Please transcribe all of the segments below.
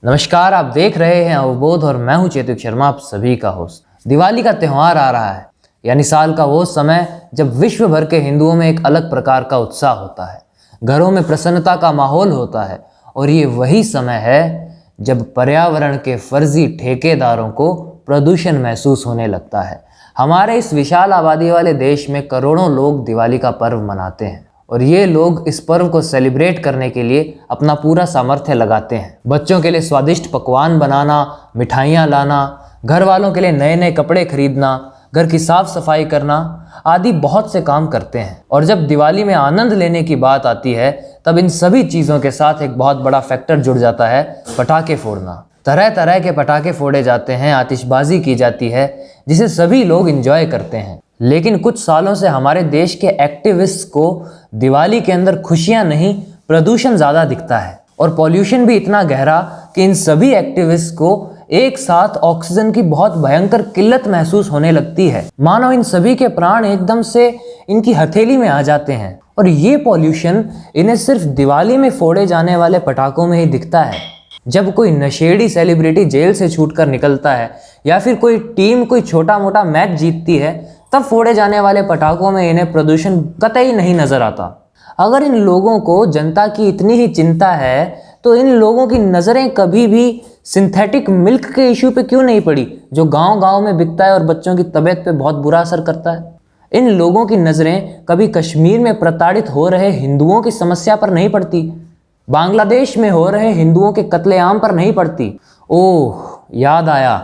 नमस्कार, आप देख रहे हैं अवबोध और मैं हूं चेतक शर्मा, आप सभी का होस्ट। दिवाली का त्यौहार आ रहा है, यानी साल का वो समय जब विश्व भर के हिंदुओं में एक अलग प्रकार का उत्साह होता है, घरों में प्रसन्नता का माहौल होता है। और ये वही समय है जब पर्यावरण के फर्जी ठेकेदारों को प्रदूषण महसूस होने लगता है। हमारे इस विशाल आबादी वाले देश में करोड़ों लोग दिवाली का पर्व मनाते हैं और ये लोग इस पर्व को सेलिब्रेट करने के लिए अपना पूरा सामर्थ्य लगाते हैं। बच्चों के लिए स्वादिष्ट पकवान बनाना, मिठाइयाँ लाना, घर वालों के लिए नए नए कपड़े खरीदना, घर की साफ सफाई करना आदि बहुत से काम करते हैं। और जब दिवाली में आनंद लेने की बात आती है तब इन सभी चीज़ों के साथ एक बहुत बड़ा फैक्टर जुड़ जाता है, पटाखे फोड़ना। तरह तरह के पटाखे फोड़े जाते हैं, आतिशबाजी की जाती है जिसे सभी लोग एंजॉय करते हैं। लेकिन कुछ सालों से हमारे देश के एक्टिविस्ट्स को दिवाली के अंदर खुशियां नहीं, प्रदूषण ज़्यादा दिखता है और पॉल्यूशन भी इतना गहरा कि इन सभी एक्टिविस्ट्स को एक साथ ऑक्सीजन की बहुत भयंकर किल्लत महसूस होने लगती है। मानो इन सभी के प्राण एकदम से इनकी हथेली में आ जाते हैं और ये पॉल्यूशन इन्हें सिर्फ दिवाली में फोड़े जाने वाले पटाखों में ही दिखता है। जब कोई नशेड़ी सेलिब्रिटी जेल से छूटकर निकलता है या फिर कोई टीम कोई छोटा मोटा मैच जीतती है, तब फोड़े जाने वाले पटाखों में इन्हें प्रदूषण कतई नहीं नजर आता। अगर इन लोगों को जनता की इतनी ही चिंता है तो इन लोगों की नज़रें कभी भी सिंथेटिक मिल्क के इशू पे क्यों नहीं पड़ी, जो गांव-गांव में बिकता है और बच्चों की तबीयत पे बहुत बुरा असर करता है। इन लोगों की नज़रें कभी कश्मीर में प्रताड़ित हो रहे हिंदुओं की समस्या पर नहीं पड़ती, बांग्लादेश में हो रहे हिंदुओं के कत्लेआम पर नहीं पड़ती। ओह, याद आया,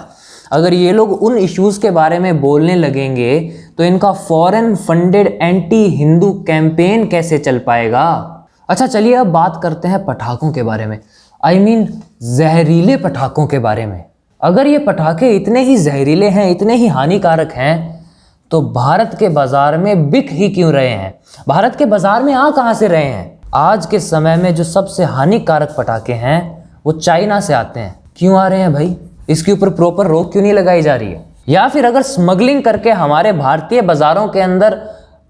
अगर ये लोग उन इश्यूज़ के बारे में बोलने लगेंगे तो इनका foreign funded anti Hindu campaign कैसे चल पाएगा। अच्छा, चलिए अब बात करते हैं पटाखों के बारे में, आई मीन जहरीले पटाखों के बारे में। अगर ये पटाखे इतने ही जहरीले हैं, इतने ही हानिकारक हैं, तो भारत के बाजार में बिक ही क्यों रहे हैं, भारत के बाजार में आ कहाँ से रहे हैं। आज के समय में जो सबसे हानिकारक पटाखे हैं वो चाइना से आते हैं। क्यों आ रहे हैं भाई, इसके ऊपर प्रॉपर रोक क्यों नहीं लगाई जा रही है? या फिर अगर स्मगलिंग करके हमारे भारतीय बाजारों के अंदर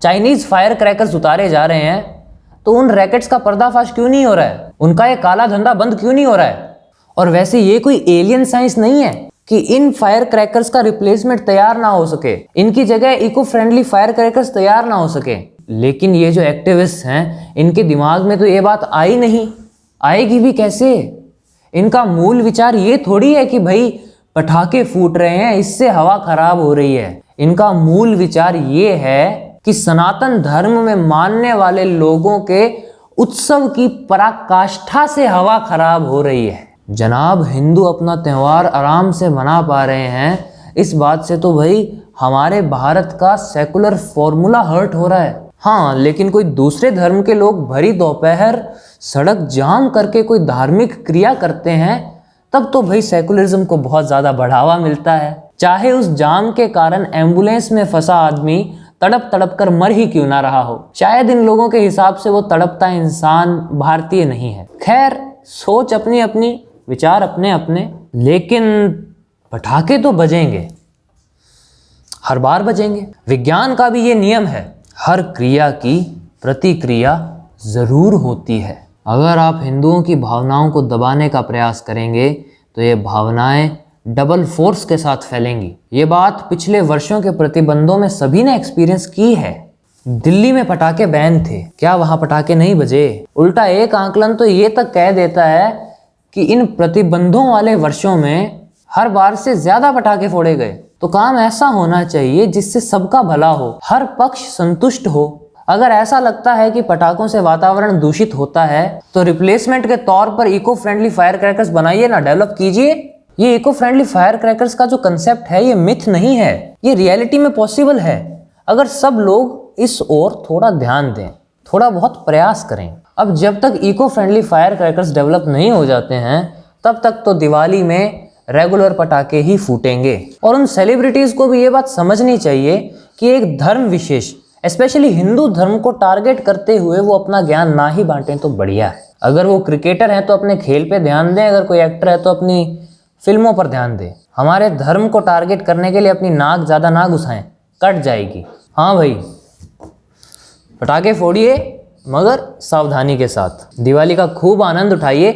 चाइनीज फायर क्रैकर्स उतारे जा रहे हैं तो उन रैकेट्स का पर्दाफाश क्यों नहीं हो रहा है, उनका ये काला धंधा बंद क्यों नहीं हो रहा है? और वैसे ये कोई एलियन साइंस नहीं है कि इन फायर क्रैकर्स का रिप्लेसमेंट तैयार ना हो सके, इनकी जगह इको फ्रेंडली फायर क्रैकर्स तैयार ना हो सके। लेकिन ये जो एक्टिविस्ट हैं इनके दिमाग में तो ये बात आई नहीं, आएगी भी कैसे? इनका मूल विचार ये थोड़ी है कि भाई पटाखे फूट रहे हैं इससे हवा खराब हो रही है। इनका मूल विचार ये है कि सनातन धर्म में मानने वाले लोगों के उत्सव की पराकाष्ठा से हवा खराब हो रही है। जनाब, हिंदू अपना त्यौहार आराम से मना पा रहे हैं, इस बात से तो भाई हमारे भारत का सेकुलर फॉर्मूला हर्ट हो रहा है। हाँ, लेकिन कोई दूसरे धर्म के लोग भरी दोपहर सड़क जाम करके कोई धार्मिक क्रिया करते हैं तब तो भाई सेकुलरिज्म को बहुत ज़्यादा बढ़ावा मिलता है, चाहे उस जाम के कारण एम्बुलेंस में फंसा आदमी तड़प तड़प कर मर ही क्यों ना रहा हो। शायद इन लोगों के हिसाब से वो तड़पता इंसान भारतीय नहीं है। खैर, सोच अपनी अपनी, विचार अपने अपने, लेकिन पटाखे तो बजेंगे, हर बार बजेंगे। विज्ञान का भी ये नियम है, हर क्रिया की प्रतिक्रिया जरूर होती है। अगर आप हिंदुओं की भावनाओं को दबाने का प्रयास करेंगे तो ये भावनाएं डबल फोर्स के साथ फैलेंगी। ये बात पिछले वर्षों के प्रतिबंधों में सभी ने एक्सपीरियंस की है। दिल्ली में पटाखे बैन थे, क्या वहां पटाखे नहीं बजे? उल्टा एक आंकलन तो ये तक कह देता है कि इन प्रतिबंधों वाले वर्षों में हर बार से ज्यादा पटाखे फोड़े गए। तो काम ऐसा होना चाहिए जिससे सबका भला हो, हर पक्ष संतुष्ट हो। अगर ऐसा लगता है कि पटाखों से वातावरण दूषित होता है तो रिप्लेसमेंट के तौर पर इको फ्रेंडली फायर क्रैकर्स बनाइए ना, डेवलप कीजिए। ये इको फ्रेंडली फायर क्रैकर्स का जो कंसेप्ट है ये मिथ नहीं है, ये रियलिटी में पॉसिबल है अगर सब लोग इस ओर थोड़ा ध्यान दें, थोड़ा बहुत प्रयास करें। अब जब तक eco friendly fire crackers develop नहीं हो जाते हैं तब तक तो दिवाली में रेगुलर पटाखे ही फूटेंगे। और उन सेलिब्रिटीज को भी ये बात समझनी चाहिए कि एक धर्म विशेष, स्पेशली हिंदू धर्म को टारगेट करते हुए वो अपना ज्ञान ना ही बांटें तो बढ़िया है। अगर वो क्रिकेटर हैं तो अपने खेल पे ध्यान दें, अगर कोई एक्टर है तो अपनी फिल्मों पर ध्यान दें। हमारे धर्म को टारगेट करने के लिए अपनी नाक ज़्यादा ना घुसाएं, कट जाएगी। हाँ भाई, पटाखे फोड़िए मगर सावधानी के साथ। दिवाली का खूब आनंद उठाइए,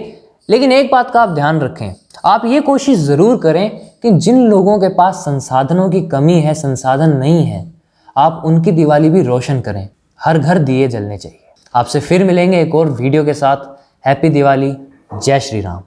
लेकिन एक बात का आप ध्यान रखें, आप ये कोशिश ज़रूर करें कि जिन लोगों के पास संसाधनों की कमी है, संसाधन नहीं है, आप उनकी दिवाली भी रोशन करें। हर घर दिए जलने चाहिए। आपसे फिर मिलेंगे एक और वीडियो के साथ। हैप्पी दिवाली, जय श्री राम।